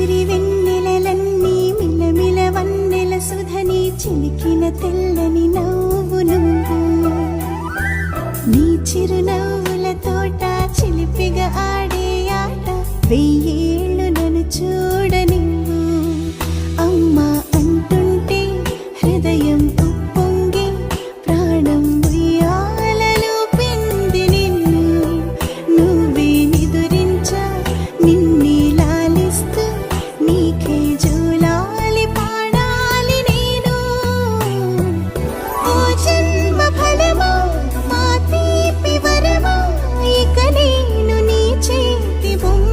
సిరి వెన్నెలలన్నీ మిలమిల వన్నెల సుధని చిలికిన తెల్లని నవ్వు నువ్వు నీ చిరునవ్వుల తోట చిలిపిగా ఆడే ఆట వెయ్యేళ్ళు నన్ను చూడనివ్వు అమ్మా అంటుంటే హృదయం ఉప్పొంగి ప్రాణం ఉయ్యాలలో పిండి నిన్ను నువ్వే నిదురించా నిన్నే లాలిస్తూ నీకే జోలాలి పాడాలి నేను ఓ జన్మ ఫలమా మా తీపి వరమా ఇక నేను నీ చేతి బొమ్మ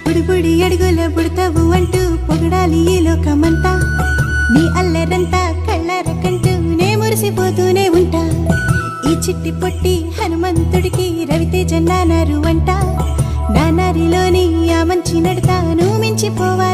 బుడిబుడి అడుగుల బుడతావు అంటూ పొగడాలి ఈ లోకమంతా నీ అల్లరంతా కళ్ళారకంటూ నే మురిసిపోతూనే ఉంటా ఈ చిట్టి పొట్టి హనుమంతుడికి రవితేజ నానారు అంట నానారిలోని ఆ మంచి నడతా నువ్వు మించిపోవాలి